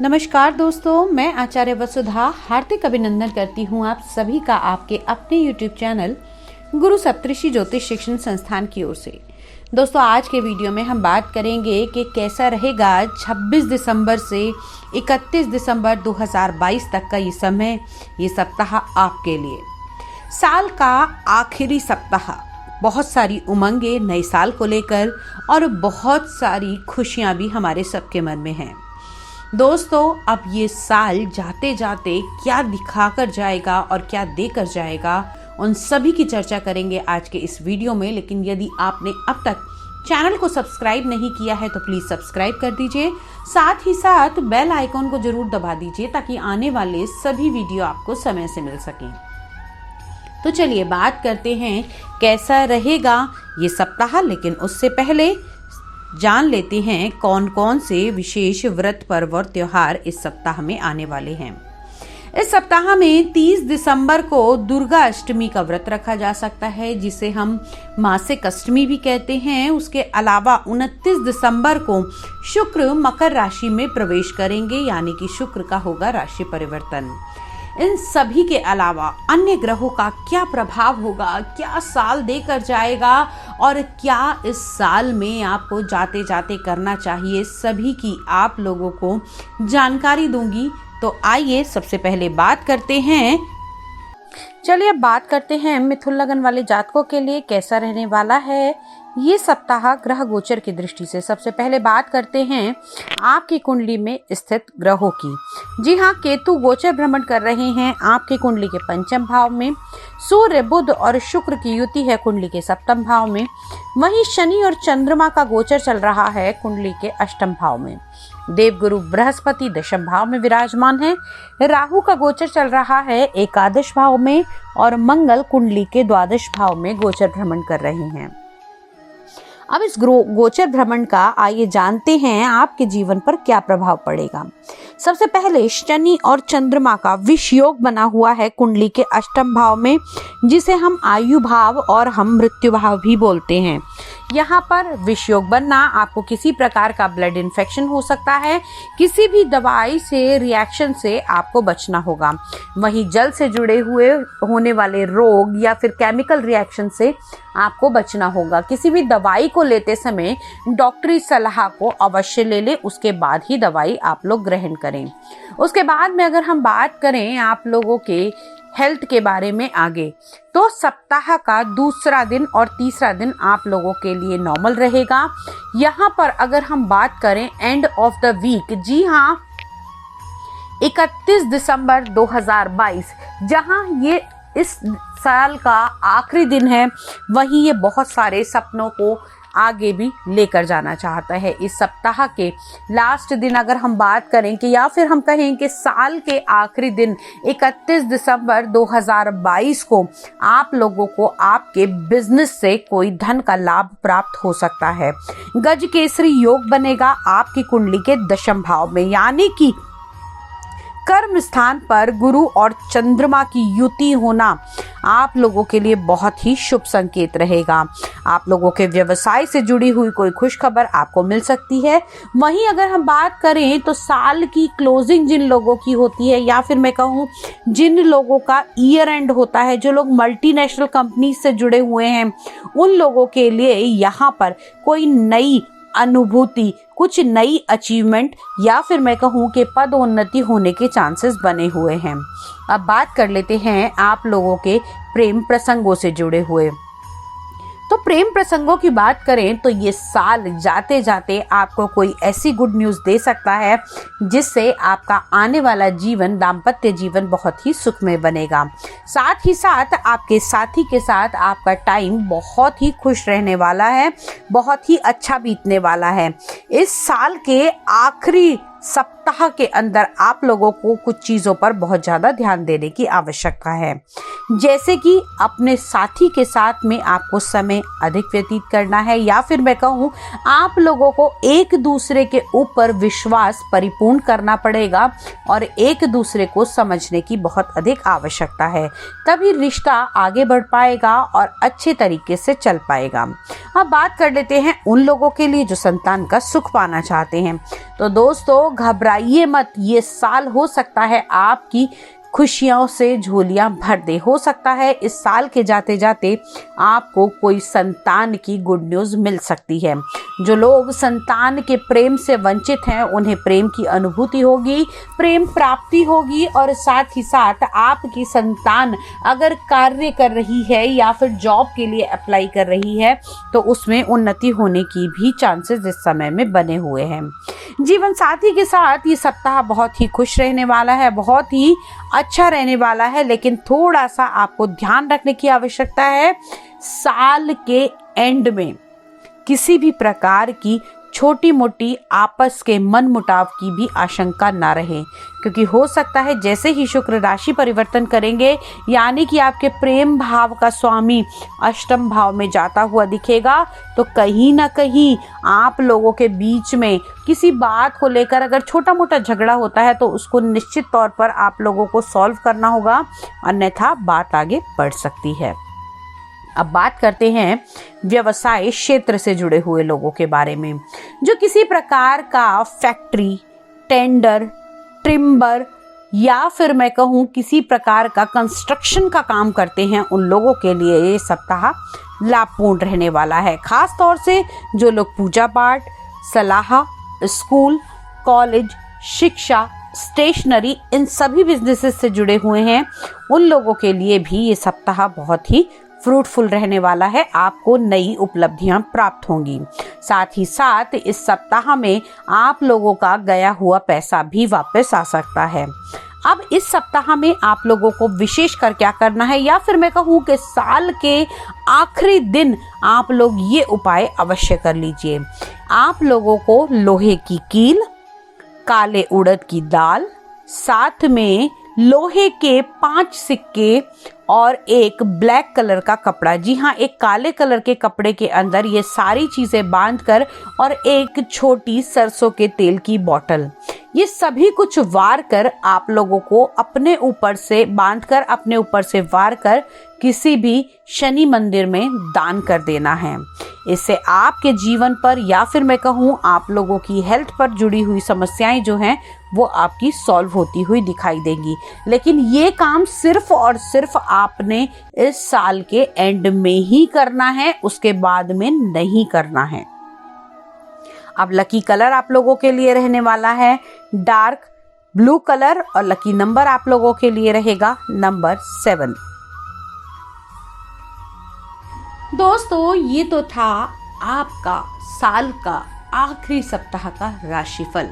नमस्कार दोस्तों, मैं आचार्य वसुधा हार्दिक अभिनंदन करती हूँ आप सभी का आपके अपने YouTube चैनल गुरु सप्तऋषि ज्योतिष शिक्षण संस्थान की ओर से। दोस्तों, आज के वीडियो में हम बात करेंगे कि कैसा रहेगा 26 दिसंबर से 31 दिसंबर 2022 तक का ये समय, ये सप्ताह आपके लिए। साल का आखिरी सप्ताह, बहुत सारी उमंगे नए साल को लेकर और बहुत सारी खुशियाँ भी हमारे सबके मन में हैं। दोस्तों, अब ये साल जाते जाते क्या दिखाकर जाएगा और क्या देकर जाएगा, उन सभी की चर्चा करेंगे आज के इस वीडियो में। लेकिन यदि आपने अब तक चैनल को सब्सक्राइब नहीं किया है तो प्लीज सब्सक्राइब कर दीजिए, साथ ही साथ बेल आइकॉन को जरूर दबा दीजिए ताकि आने वाले सभी वीडियो आपको समय से मिल सकें। तो चलिए बात करते हैं कैसा रहेगा ये सप्ताह। लेकिन उससे पहले जान लेते हैं कौन कौन से विशेष व्रत, पर्व और त्योहार इस सप्ताह में आने वाले हैं। इस सप्ताह में 30 दिसंबर को दुर्गा अष्टमी का व्रत रखा जा सकता है, जिसे हम मासिक अष्टमी भी कहते हैं। उसके अलावा 29 दिसंबर को शुक्र मकर राशि में प्रवेश करेंगे, यानी कि शुक्र का होगा राशि परिवर्तन। इन सभी के अलावा अन्य ग्रहों का क्या प्रभाव होगा, क्या साल देकर जाएगा और क्या इस साल में आपको जाते जाते करना चाहिए, सभी की आप लोगों को जानकारी दूंगी। तो आइए सबसे पहले बात करते हैं। चलिए अब बात करते हैं मिथुन लगन वाले जातकों के लिए कैसा रहने वाला है ये सप्ताह ग्रह गोचर की दृष्टि से। सबसे पहले बात करते हैं आपकी कुंडली में स्थित ग्रहों की। जी हाँ, केतु गोचर भ्रमण कर रहे हैं आपकी कुंडली के पंचम भाव में। सूर्य, बुध और शुक्र की युति है कुंडली के सप्तम भाव में। वहीं शनि और चंद्रमा का गोचर चल रहा है कुंडली के अष्टम भाव में। देवगुरु बृहस्पति दशम भाव में विराजमान है। राहु का गोचर चल रहा है एकादश भाव में और मंगल कुंडली के द्वादश भाव में गोचर भ्रमण कर रहे हैं। अब इस गोचर भ्रमण का आइए जानते हैं आपके जीवन पर क्या प्रभाव पड़ेगा। सबसे पहले शनि और चंद्रमा का विष योग बना हुआ है कुंडली के अष्टम भाव में, जिसे हम आयु भाव और हम मृत्यु भाव भी बोलते हैं। यहाँ पर विष योग बनना आपको किसी प्रकार का ब्लड इन्फेक्शन हो सकता है, किसी भी दवाई से रिएक्शन से आपको बचना होगा। वहीं जल से जुड़े हुए होने वाले रोग या फिर केमिकल रिएक्शन से आपको बचना होगा। किसी भी दवाई को लेते समय डॉक्टरी सलाह को अवश्य ले लें, उसके बाद ही दवाई आप लोग ग्रहण करें। उसके बाद में अगर हम बात करें आप लोगों के हेल्थ के बारे में आगे, तो सप्ताह का दूसरा दिन और तीसरा दिन आप लोगों के लिए नॉर्मल रहेगा। यहाँ पर अगर हम बात करें एंड ऑफ द वीक, जी हाँ 31 दिसंबर 2022, जहाँ ये इस साल का आखिरी दिन है, वहीं ये बहुत सारे सपनों को आगे भी लेकर जाना चाहता है। इस सप्ताह के लास्ट दिन अगर हम बात करें कि या फिर हम कहें कि साल के आखिरी दिन 31 दिसंबर 2022 को आप लोगों को आपके बिजनेस से कोई धन का लाभ प्राप्त हो सकता है। गज केसरी योग बनेगा आपकी कुंडली के दशम भाव में, यानी कि कर्म स्थान पर गुरु और चंद्रमा की युति होना आप लोगों के लिए बहुत ही शुभ संकेत रहेगा। आप लोगों के व्यवसाय से जुड़ी हुई कोई खुश खबर आपको मिल सकती है। वहीं अगर हम बात करें तो साल की क्लोजिंग जिन लोगों की होती है, या फिर मैं कहूँ जिन लोगों का ईयर एंड होता है, जो लोग मल्टीनेशनल कंपनी से जुड़े हुए हैं, उन लोगों के लिए यहाँ पर कोई नई अनुभूति, कुछ नई अचीवमेंट या फिर मैं कहूँ कि पदोन्नति होने के चांसेस बने हुए हैं। अब बात कर लेते हैं आप लोगों के प्रेम प्रसंगों से जुड़े हुए। तो प्रेम प्रसंगों की बात करें तो ये साल जाते जाते आपको कोई ऐसी गुड न्यूज़ दे सकता है जिससे आपका आने वाला जीवन, दाम्पत्य जीवन बहुत ही सुखमय बनेगा। साथ ही साथ आपके साथी के साथ आपका टाइम बहुत ही खुश रहने वाला है, बहुत ही अच्छा बीतने वाला है। इस साल के आखिरी सप्ताह के अंदर आप लोगों को कुछ चीज़ों पर बहुत ज़्यादा ध्यान देने की आवश्यकता है, जैसे कि अपने साथी के साथ में आपको समय अधिक व्यतीत करना है, या फिर मैं कहूँ आप लोगों को एक दूसरे के ऊपर विश्वास परिपूर्ण करना पड़ेगा और एक दूसरे को समझने की बहुत अधिक आवश्यकता है। तभी रिश्ता आगे बढ़ पाएगा और अच्छे तरीके से चल पाएगा। अब बात कर लेते हैं उन लोगों के लिए जो संतान का सुख पाना चाहते हैं। तो दोस्तों घबराइए घबराइए मत, ये साल हो सकता है आपकी खुशियों से झोलियां भर दे। हो सकता है इस साल के जाते जाते आपको कोई संतान की गुड न्यूज़ मिल सकती है। जो लोग संतान के प्रेम से वंचित हैं उन्हें प्रेम की अनुभूति होगी, प्रेम प्राप्ति होगी, और साथ ही साथ आपकी संतान अगर कार्य कर रही है या फिर जॉब के लिए अप्लाई कर रही है तो उसमें उन्नति होने की भी चांसेस इस समय में बने हुए हैं। जीवन साथी के साथ ये सप्ताह बहुत ही खुश रहने वाला है, बहुत ही अच्छा रहने वाला है, लेकिन थोड़ा सा आपको ध्यान रखने की आवश्यकता है। साल के एंड में किसी भी प्रकार की छोटी मोटी आपस के मनमुटाव की भी आशंका ना रहे, क्योंकि हो सकता है जैसे ही शुक्र राशि परिवर्तन करेंगे, यानी कि आपके प्रेम भाव का स्वामी अष्टम भाव में जाता हुआ दिखेगा, तो कहीं ना कहीं आप लोगों के बीच में किसी बात को लेकर अगर छोटा मोटा झगड़ा होता है तो उसको निश्चित तौर पर आप लोगों को सॉल्व करना होगा, अन्यथा बात आगे बढ़ सकती है। अब बात करते हैं व्यवसाय क्षेत्र से जुड़े हुए लोगों के बारे में। जो किसी प्रकार का फैक्ट्री, टेंडर, टिम्बर या फिर मैं कहूँ किसी प्रकार का कंस्ट्रक्शन का काम करते हैं, उन लोगों के लिए ये सप्ताह लाभपूर्ण रहने वाला है। खास तौर से जो लोग पूजा पाठ, सलाह, स्कूल, कॉलेज, शिक्षा, स्टेशनरी, इन सभी बिजनेसेस से जुड़े हुए हैं, उन लोगों के लिए भी ये सप्ताह बहुत ही फ्रूटफुल रहने वाला है। आपको नई उपलब्धियां प्राप्त होंगी। साथ ही साथ इस सप्ताह में आप लोगों का गया हुआ पैसा भी वापस आ सकता है। अब इस सप्ताह में आप लोगों को विशेष कर क्या करना है, या फिर मैं कहूँ कि साल के आखिरी दिन आप लोग ये उपाय अवश्य कर लीजिए। आप लोगों को लोहे की कील, काले उड़द की दाल, साथ में लोहे के 5 सिक्के और एक ब्लैक कलर का कपड़ा, जी हाँ, एक काले कलर के कपड़े के अंदर ये सारी चीजें बांधकर, और एक छोटी सरसों के तेल की बोतल, ये सभी कुछ वार कर आप लोगों को अपने ऊपर से बांधकर, अपने ऊपर से वार कर किसी भी शनि मंदिर में दान कर देना है। इससे आपके जीवन पर या फिर मैं कहूँ आप लोगों की हेल्थ पर जुड़ी हुई समस्याएं जो हैं वो आपकी सॉल्व होती हुई दिखाई देंगी। लेकिन ये काम सिर्फ और सिर्फ आपने इस साल के एंड में ही करना है, उसके बाद में नहीं करना है। अब लकी कलर आप लोगों के लिए रहने वाला है डार्क ब्लू कलर, और लकी नंबर आप लोगों के लिए रहेगा नंबर 7। दोस्तों, ये तो था आपका साल का आखिरी सप्ताह का राशिफल।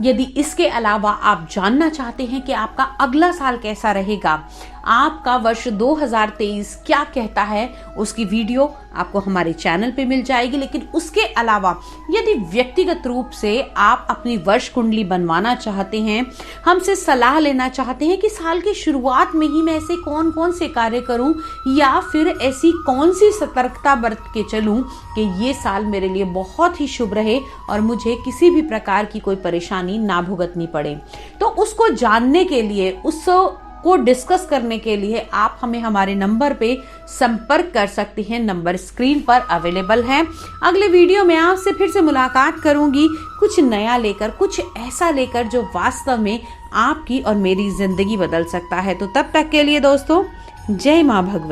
यदि इसके अलावा आप जानना चाहते हैं कि आपका अगला साल कैसा रहेगा, आपका वर्ष 2023 क्या कहता है, उसकी वीडियो आपको हमारे चैनल पे मिल जाएगी। लेकिन उसके अलावा यदि व्यक्तिगत रूप से आप अपनी वर्ष कुंडली बनवाना चाहते हैं, हमसे सलाह लेना चाहते हैं कि साल की शुरुआत में ही मैं ऐसे कौन कौन से कार्य करूं, या फिर ऐसी कौन सी सतर्कता बरत के चलूं कि ये साल मेरे लिए बहुत ही शुभ रहे और मुझे किसी भी प्रकार की कोई परेशानी ना भुगतनी पड़े, तो उसको जानने के लिए, उसको डिस्कस करने के लिए आप हमें हमारे नंबर पे संपर्क कर सकती हैं। नंबर स्क्रीन पर अवेलेबल है। अगले वीडियो में आपसे फिर से मुलाकात करूंगी, कुछ नया लेकर, कुछ ऐसा लेकर जो वास्तव में आपकी और मेरी जिंदगी बदल सकता है। तो तब तक के लिए दोस्तों, जय मां भगवती।